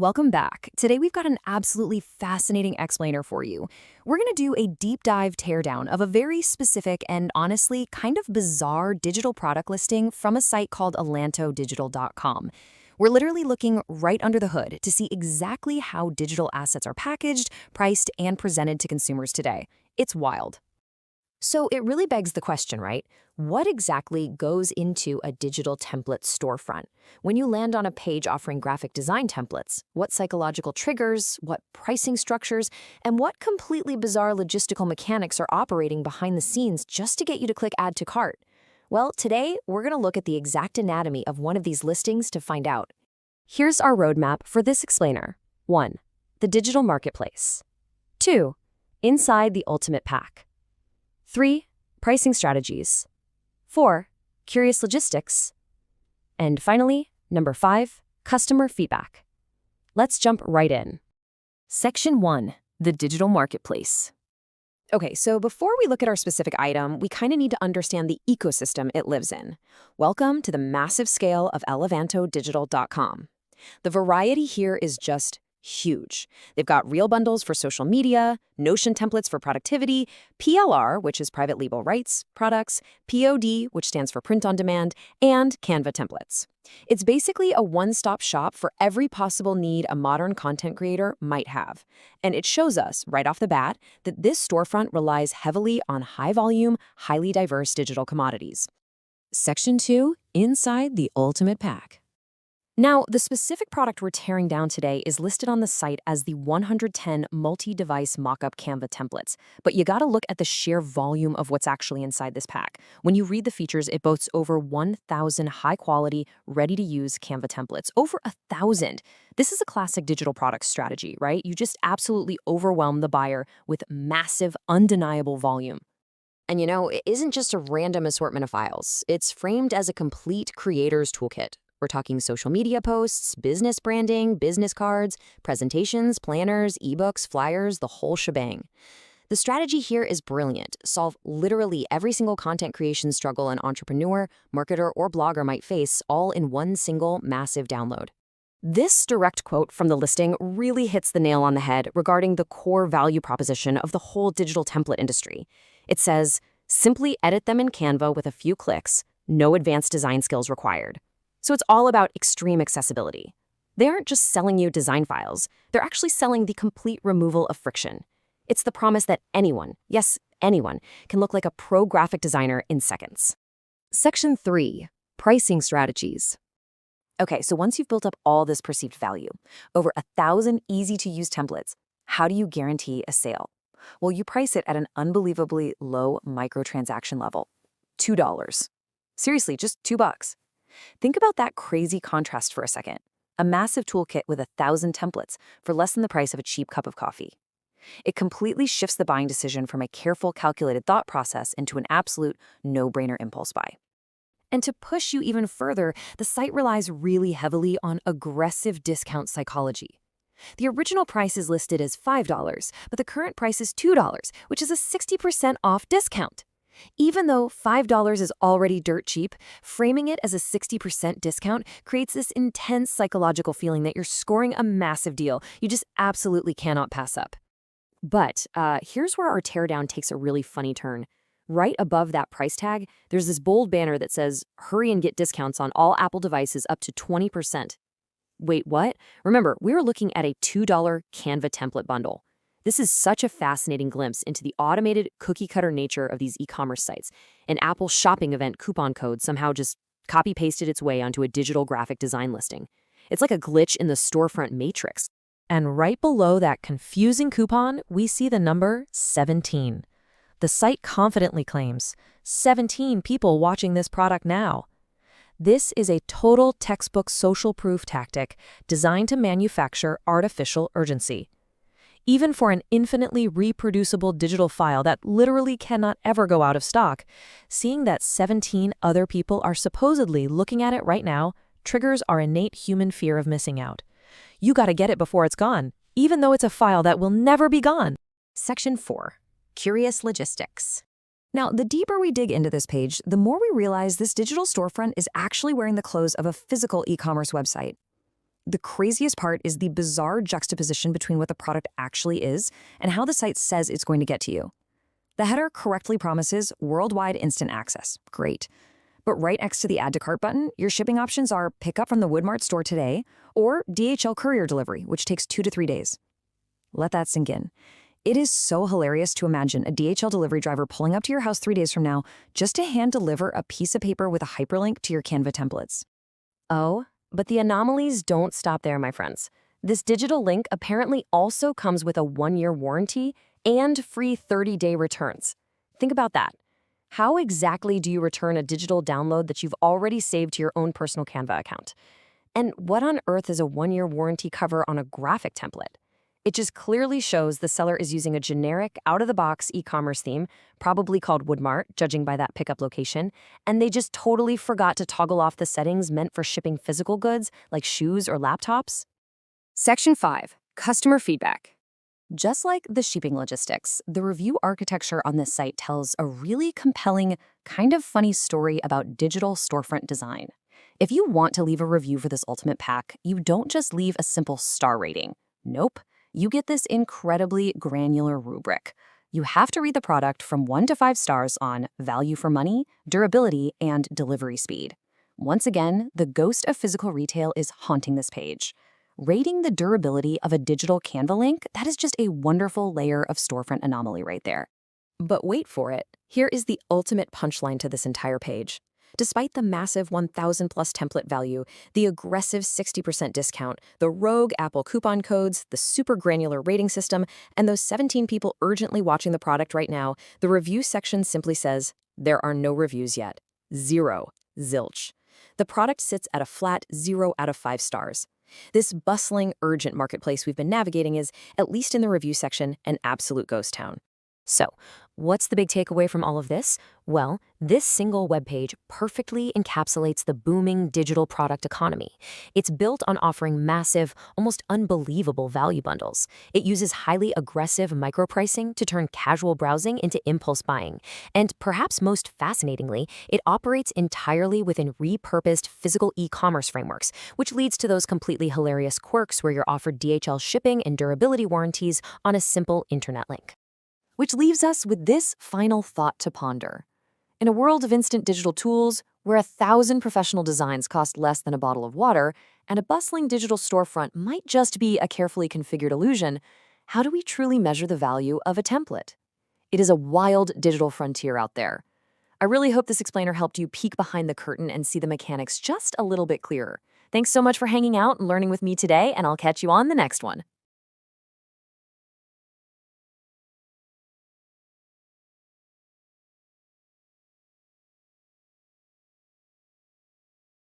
Welcome back. Today we've got an absolutely fascinating explainer for you. We're going to do a deep dive teardown of a very specific and honestly kind of bizarre digital product listing from a site called ElvantoDigital.com. We're literally looking right under the hood to see exactly how digital assets are packaged, priced, and presented to consumers today. It's wild. So it really begs the question, right? What exactly goes into a digital template storefront? When you land on a page offering graphic design templates, what psychological triggers, what pricing structures, and what completely bizarre logistical mechanics are operating behind the scenes just to get you to click Add to Cart? Well, today we're going to look at the exact anatomy of one of these listings to find out. Here's our roadmap for this explainer. 1. The digital marketplace. 2. Inside the ultimate pack. 3. Pricing strategies. 4. Curious logistics. And finally, number 5, customer feedback. Let's jump right in. Section 1, the digital marketplace. Okay, so before we look at our specific item, we kind of need to understand the ecosystem it lives in. Welcome to the massive scale of ElvantoDigital.com. The variety here is just huge. They've got reel bundles for social media, Notion templates for productivity, PLR, which is private label rights products, POD, which stands for print on demand, and Canva templates. It's basically a one-stop shop for every possible need a modern content creator might have. And it shows us, right off the bat, that this storefront relies heavily on high-volume, highly diverse digital commodities. Section 2, Inside the Ultimate Pack. Now, the specific product we're tearing down today is listed on the site as the 110 Multi-Device Mockup Canva Templates, but you gotta look at the sheer volume of what's actually inside this pack. When you read the features, it boasts over 1,000 high-quality, ready-to-use Canva templates. Over 1,000! This is a classic digital product strategy, right? You just absolutely overwhelm the buyer with massive, undeniable volume. And it isn't just a random assortment of files. It's framed as a complete creator's toolkit. We're talking social media posts, business branding, business cards, presentations, planners, ebooks, flyers, the whole shebang. The strategy here is brilliant. Solve literally every single content creation struggle an entrepreneur, marketer, or blogger might face, all in one single massive download. This direct quote from the listing really hits the nail on the head regarding the core value proposition of the whole digital template industry. It says, simply edit them in Canva with a few clicks, no advanced design skills required. So it's all about extreme accessibility. They aren't just selling you design files, they're actually selling the complete removal of friction. It's the promise that anyone, yes, anyone, can look like a pro graphic designer in seconds. Section 3, Pricing Strategies. Okay, so once you've built up all this perceived value, over 1,000 easy-to-use templates, how do you guarantee a sale? Well, you price it at an unbelievably low microtransaction level, $2. Seriously, just $2. Think about that crazy contrast for a second. A massive toolkit with 1,000 templates for less than the price of a cheap cup of coffee. It completely shifts the buying decision from a careful, calculated thought process into an absolute no-brainer impulse buy. And to push you even further, the site relies really heavily on aggressive discount psychology. The original price is listed as $5, but the current price is $2, which is a 60% off discount. Even though $5 is already dirt cheap, framing it as a 60% discount creates this intense psychological feeling that you're scoring a massive deal you just absolutely cannot pass up. But here's where our teardown takes a really funny turn. Right above that price tag, there's this bold banner that says, hurry and get discounts on all Apple devices up to 20%. Wait, what? Remember, we were looking at a $2 Canva template bundle. This is such a fascinating glimpse into the automated cookie-cutter nature of these e-commerce sites. An Apple shopping event coupon code somehow just copy-pasted its way onto a digital graphic design listing. It's like a glitch in the storefront matrix. And right below that confusing coupon, we see the number 17. The site confidently claims, 17 people watching this product now. This is a total textbook social proof tactic designed to manufacture artificial urgency. Even for an infinitely reproducible digital file that literally cannot ever go out of stock, seeing that 17 other people are supposedly looking at it right now triggers our innate human fear of missing out. You gotta get it before it's gone, even though it's a file that will never be gone. Section 4, Curious Logistics. Now, the deeper we dig into this page, the more we realize this digital storefront is actually wearing the clothes of a physical e-commerce website. The craziest part is the bizarre juxtaposition between what the product actually is and how the site says it's going to get to you. The header correctly promises worldwide instant access. Great. But right next to the Add to Cart button, your shipping options are pick up from the Woodmart store today or DHL courier delivery, which takes 2 to 3 days. Let that sink in. It is so hilarious to imagine a DHL delivery driver pulling up to your house 3 days from now just to hand deliver a piece of paper with a hyperlink to your Canva templates. Oh, but the anomalies don't stop there, my friends. This digital link apparently also comes with a 1-year warranty and free 30-day returns. Think about that. How exactly do you return a digital download that you've already saved to your own personal Canva account? And what on earth is a 1-year warranty cover on a graphic template? It just clearly shows the seller is using a generic, out-of-the-box e-commerce theme, probably called Woodmart, judging by that pickup location, and they just totally forgot to toggle off the settings meant for shipping physical goods like shoes or laptops. Section 5. Customer feedback. Just like the shipping logistics, the review architecture on this site tells a really compelling, kind of funny story about digital storefront design. If you want to leave a review for this ultimate pack, you don't just leave a simple star rating. Nope. You get this incredibly granular rubric. You have to read the product from 1 to 5 stars on value for money, durability, and delivery speed. Once again, the ghost of physical retail is haunting this page. Rating the durability of a digital Canva link, that is just a wonderful layer of storefront anomaly right there. But wait for it. Here is the ultimate punchline to this entire page. Despite the massive 1,000-plus template value, the aggressive 60% discount, the rogue Apple coupon codes, the super granular rating system, and those 17 people urgently watching the product right now, the review section simply says, there are no reviews yet. 0. Zilch. The product sits at a flat 0 out of 5 stars. This bustling, urgent marketplace we've been navigating is, at least in the review section, an absolute ghost town. So, what's the big takeaway from all of this? Well, this single webpage perfectly encapsulates the booming digital product economy. It's built on offering massive, almost unbelievable value bundles. It uses highly aggressive micropricing to turn casual browsing into impulse buying. And perhaps most fascinatingly, it operates entirely within repurposed physical e-commerce frameworks, which leads to those completely hilarious quirks where you're offered DHL shipping and durability warranties on a simple internet link. Which leaves us with this final thought to ponder. In a world of instant digital tools, where 1,000 professional designs cost less than a bottle of water, and a bustling digital storefront might just be a carefully configured illusion, how do we truly measure the value of a template? It is a wild digital frontier out there. I really hope this explainer helped you peek behind the curtain and see the mechanics just a little bit clearer. Thanks so much for hanging out and learning with me today, and I'll catch you on the next one.